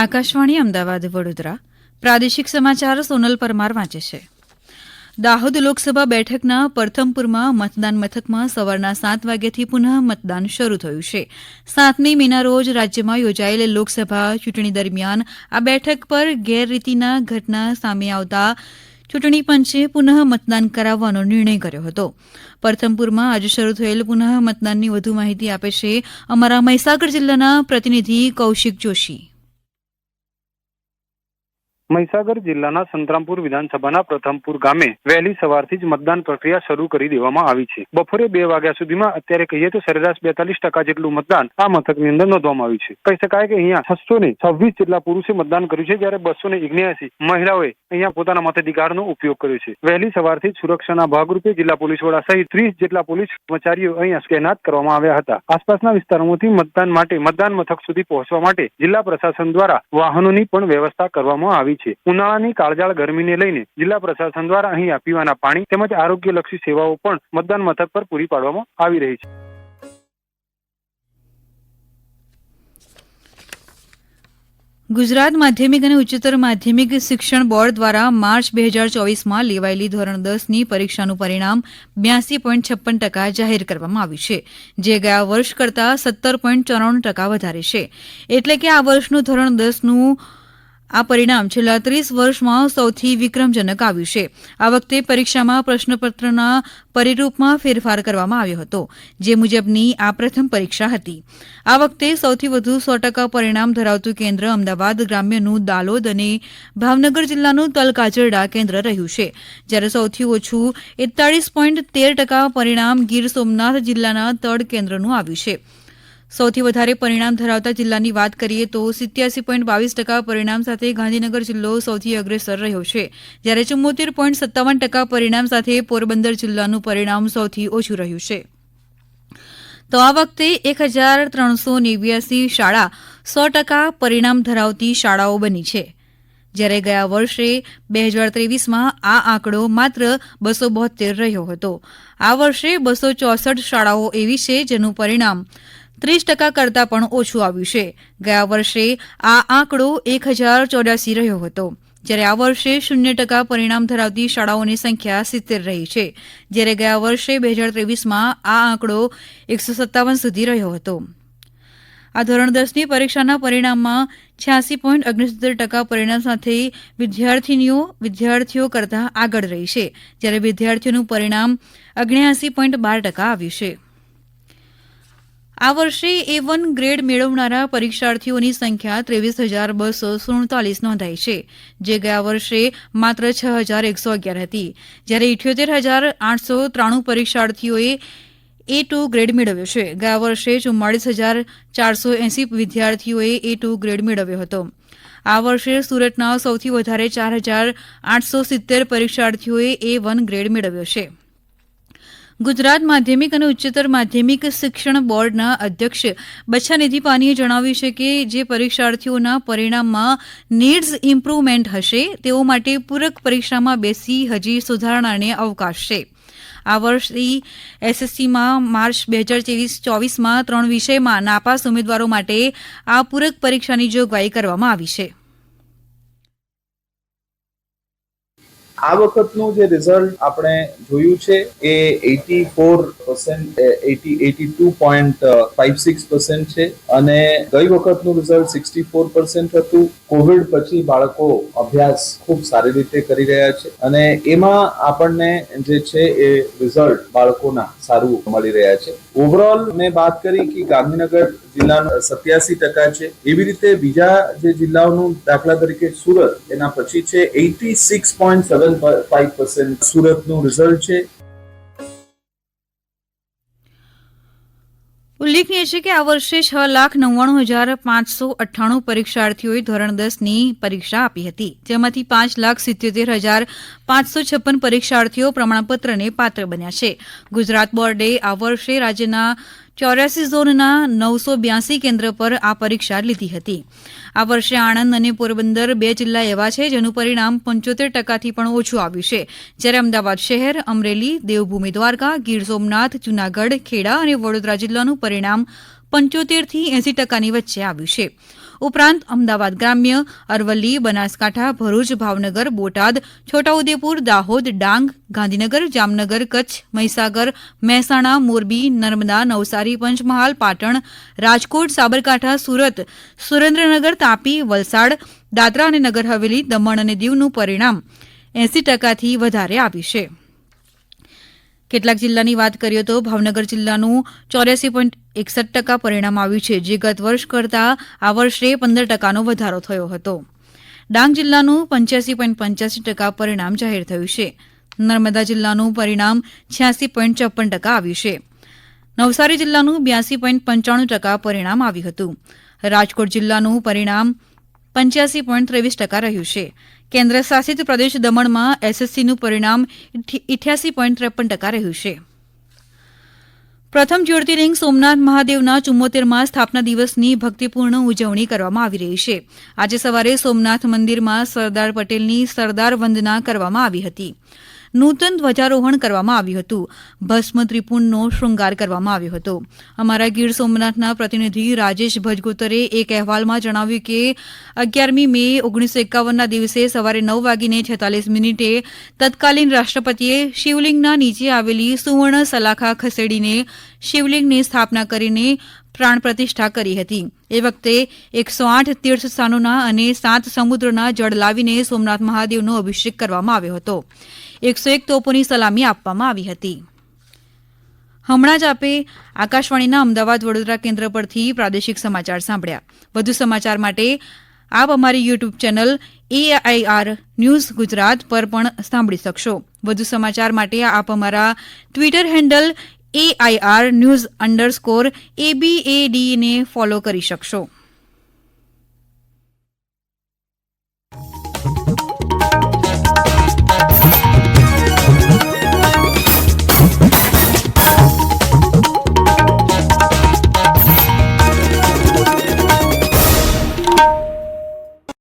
આકાશવાણી અમદાવાદ વડોદરા પ્રાદેશિક સમાચાર સોનલ પરમાર વાંચે છે. દાહોદ લોકસભા બેઠકના પરથમપુરમાં મતદાન મથકમાં સવારના 7 વાગ્યાથી પુનઃ મતદાન શરૂ થયું છે. 7મી મેના રોજ રાજ્યમાં યોજાયેલ લોકસભા ચૂંટણી દરમિયાન આ બેઠક પર ગેરરીતિના ઘટના સામે આવતા ચૂંટણી પંચે પુનઃ મતદાન કરાવવાનો નિર્ણય કર્યો હતો. પરથમપુરમાં આજે શરૂ થયેલ પુનઃ મતદાનની વધુ માહિતી આપે છે અમારા મહીસાગર જિલ્લાના પ્રતિનિધિ કૌશિક જોશી. મહીસાગર જિલ્લાના સંતરામપુર વિધાનસભાના પ્રથમપુર ગામે વહેલી સવારથી જ મતદાન પ્રક્રિયા શરૂ કરી દેવામાં આવી છે. બપોરે 2 વાગ્યા સુધીમાં અત્યારે કહીએ તો સરેરાશ 42% જેટલું મતદાન આ મથકની અંદર નોંધવામાં આવ્યું છે. કહી શકાય કે અહીંયા 626 જેટલા પુરુષે મતદાન કર્યું છે, જ્યારે 279 મહિલાઓએ અહીંયા પોતાના મતાધિકારનો ઉપયોગ કર્યો છે. વહેલી સવારથી જ સુરક્ષાના ભાગરૂપે જિલ્લા પોલીસ વડા સહિત 30 જેટલા પોલીસ કર્મચારીઓ અહીંયા તૈનાત કરવામાં આવ્યા હતા. આસપાસના વિસ્તારોમાંથી મતદાન માટે મતદાન મથક સુધી પહોંચવા માટે જિલ્લા પ્રશાસન દ્વારા વાહનોની પણ વ્યવસ્થા કરવામાં આવી છે. ઉનાળાની કાળઝાળ ગરમીને લઈને જિલ્લા પ્રશાસન દ્વારા અહીંયા પીવાના પાણી તેમજ આરોગ્યલક્ષી સેવાઓ પણ મતદાન મથક પર પૂરી પાડવામાં આવી રહી છે. ગુજરાત માધ્યમિક અને ઉચ્ચતર માધ્યમિક શિક્ષણ બોર્ડ દ્વારા માર્ચ 2024માં લેવાયેલી ધોરણ 10ની પરીક્ષાનું પરિણામ 82.56% જાહેર કરવામાં આવ્યું છે, જે ગયા વર્ષ કરતાં 17.94% વધારે છે. એટલે કે આ વર્ષનું ધોરણ 10નું આ પરિણામ છેલ્લા 30 વર્ષમાં સૌથી વિક્રમજનક આવ્યું છે. આ વખતે પરીક્ષામાં પ્રશ્નપત્રના પરિરૂપમાં ફેરફાર કરવામાં આવ્યો હતો, જે મુજબની આ પ્રથમ પરીક્ષા હતી. આ વખતે સૌથી વધુ 100% પરિણામ ધરાવતું કેન્દ્ર અમદાવાદ ગ્રામ્યનું દાલોદ અને ભાવનગર જિલ્લાનું તલકાજરડા કેન્દ્ર રહ્યું છે, જ્યારે સૌથી ઓછું 41.13% પરિણામ ગીર સોમનાથ જિલ્લાના તળ કેન્દ્રનું આવ્યું છે. સૌથી વધારે પરિણામ ધરાવતા જિલ્લાની વાત કરીએ તો 87.22% પરિણામ સાથે ગાંધીનગર જિલ્લો સૌથી અગ્રેસર રહ્યો છે, જ્યારે 74.57% પરિણામ સાથે પોરબંદર જિલ્લાનું પરિણામ સૌથી ઓછું રહ્યું છે. તો આ વખતે 1389 શાળા 100% પરિણામ ધરાવતી શાળાઓ બની છે, જ્યારે ગયા વર્ષે 2023માં આ આંકડો માત્ર 272 રહ્યો હતો. આ વર્ષે 264 શાળાઓ એવી છે જેનું પરિણામ 30% કરતાં પણ ઓછું આવ્યું છે. ગયા વર્ષે આ આંકડો 1084 રહ્યો હતો, જ્યારે આ વર્ષે 0% પરિણામ ધરાવતી શાળાઓની સંખ્યા 70 રહી છે, જ્યારે ગયા વર્ષે 2023માં આ આંકડો 157 સુધી રહ્યો હતો. આ ધોરણ 10ની પરીક્ષાના પરિણામમાં 86.69% પરિણામ સાથે વિદ્યાર્થીઓ કરતાં આગળ રહી છે, જ્યારે વિદ્યાર્થીઓનું પરિણામ 79.12% આવ્યું છે. આ વર્ષે A1 ગ્રેડ મેળવનારા પરીક્ષાર્થીઓની સંખ્યા 23,247 નોંધાઈ છે, જે ગયા વર્ષે માત્ર 6,111 હતી, જ્યારે 78,893 પરીક્ષાર્થીઓએ A2 ગ્રેડ મેળવ્યો છે. ગયા વર્ષે 44,480 વિદ્યાર્થીઓએ A2 ગ્રેડ મેળવ્યો હતો. આ વર્ષે સુરતના સૌથી વધારે 4,870 પરીક્ષાર્થીઓએ A1 ગ્રેડ મેળવ્યો છે. ગુજરાત માધ્યમિક અને ઉચ્ચતર માધ્યમિક શિક્ષણ બોર્ડના અધ્યક્ષ બચ્છાનિધિ પાનીએ જણાવ્યું છે કે જે પરીક્ષાર્થીઓના પરિણામમાં નીડ્સ ઇમ્પ્રુવમેન્ટ હશે તેઓ માટે પૂરક પરીક્ષામાં બેસી હજી સુધારણાને અવકાશ છે. આ વર્ષથી એસએસસીમાં માર્ચ 2024માં 3 વિષયમાં નાપાસ ઉમેદવારો માટે આ પૂરક પરીક્ષાની જોગવાઈ કરવામાં આવી છે. આ વખતનું જે રિઝલ્ટ આપણે જોયું છે એ 82.56% છે અને ગઈ વખતનું રિઝલ્ટ 64% હતું. કોવિડ પછી બાળકો અભ્યાસ ખૂબ સારી રીતે કરી રહ્યા છે અને એમાં આપણને જે છે એ રિઝલ્ટ બાળકોના સારું મળી રહ્યા છે. ઓવરઓલ મેં વાત કરી કે ગાંધીનગર જિલ્લાનું 87% છે. એવી રીતે બીજા જે જિલ્લાઓનું દાખલા તરીકે સુરત એના પછી છે 86.75% સુરતનું રિઝલ્ટ છે. ઉલ્લેખનીય છે કે આ વર્ષે 6,99,598 પરીક્ષાર્થીઓએ ધોરણ 10ની પરીક્ષા આપી હતી, જેમાંથી 5,77,556 પરીક્ષાર્થીઓ પ્રમાણપત્રને પાત્ર બન્યા છે. ગુજરાત બોર્ડે આ વર્ષે રાજ્યના 84 ઝોનના 982 કેન્દ્ર પર આ પરીક્ષા લીધી હતી. આ વર્ષે આણંદ અને પોરબંદર 2 જિલ્લા એવા છે જેનું પરિણામ 75%થી પણ ઓછું આવ્યું છે, જ્યારે અમદાવાદ શહેર, અમરેલી, દેવભૂમિ દ્વારકા, ગીર સોમનાથ, જૂનાગઢ, ખેડા અને વડોદરા જિલ્લાનું પરિણામ 75 થી 80% વચ્ચે આવ્યું છે. ઉપરાંત અમદાવાદ ગ્રામ્ય, અરવલ્લી, બનાસકાંઠા, ભરૂચ, ભાવનગર, બોટાદ, છોટાઉદેપુર, દાહોદ, ડાંગ, ગાંધીનગર, જામનગર, કચ્છ, મહીસાગર, મહેસાણા, મોરબી, નર્મદા, નવસારી, પંચમહાલ, પાટણ, રાજકોટ, સાબરકાંઠા, સુરત, સુરેન્દ્રનગર, તાપી, વલસાડ, દાદરા અને નગર હવેલી, દમણ અને દીવનું પરિણામ 80% થી વધારે આવ્યું છે. કેટલાક જિલ્લાની વાત કરીએ તો ભાવનગર જિલ્લાનું 84.61% પરિણામ આવ્યું છે, જે ગત વર્ષ કરતાં આ વર્ષે 15%નો વધારો થયો હતો. ડાંગ જિલ્લાનું 85.85% પરિણામ જાહેર થયું છે. નર્મદા જિલ્લાનું પરિણામ 86.54% આવ્યું છે. નવસારી જિલ્લાનું 82.95% પરિણામ આવ્યું હતું. રાજકોટ જિલ્લાનું પરિણામ 85.23% રહ્યું છે. કેન્દ્ર શાસિત પ્રદેશ દમણમાં એસએસસીનું પરિણામ 88.53% રહ્યું છે. પ્રથમ જ્યોતિર્લિંગ સોમનાથ મહાદેવના 74મા સ્થાપના દિવસની ભક્તિપૂર્ણ ઉજવણી કરવામાં આવી રહી છે. આજે સવારે સોમનાથ મંદિરમાં સરદાર પટેલની સરદાર વંદના કરવામાં આવી હતી. નૂતન ધ્વજારોહણ કરવામાં આવ્યું હતું. ભસ્મ ત્રિપુંડનો શૃંગાર કરવામાં આવ્યો હતો. અમારા ગીર સોમનાથના પ્રતિનિધિ રાજેશ ભજગોતરે એક અહેવાલમાં જણાવ્યું કે 11મી મે 1951ના દિવસે સવારે 9:46 તત્કાલીન રાષ્ટ્રપતિએ શિવલિંગના નીચે આવેલી સુવર્ણ સલાખા ખસેડીને શિવલિંગની સ્થાપના કરીને પ્રાણ પ્રતિષ્ઠા કરી હતી. એ વખતે 108 તીર્થસ્થાનોના અને 7 સમુદ્રના જળ લાવીને સોમનાથ મહાદેવનો અભિષેક કરવામાં આવ્યો હતો. 101 તોપોની સલામી આપવામાં આવી હતી. હમણાં જ આપે આકાશવાણીના અમદાવાદ વડોદરા કેન્દ્ર પરથી પ્રાદેશિક સમાચાર સાંભળ્યા. વધુ સમાચાર માટે આપ અમારી YouTube channel AIR news Gujarat પર પણ સાંભળી શકશો. વધુ સમાચાર માટે આપ અમારા Twitter handle AIR news _ABAD ને ફોલો કરી શકશો.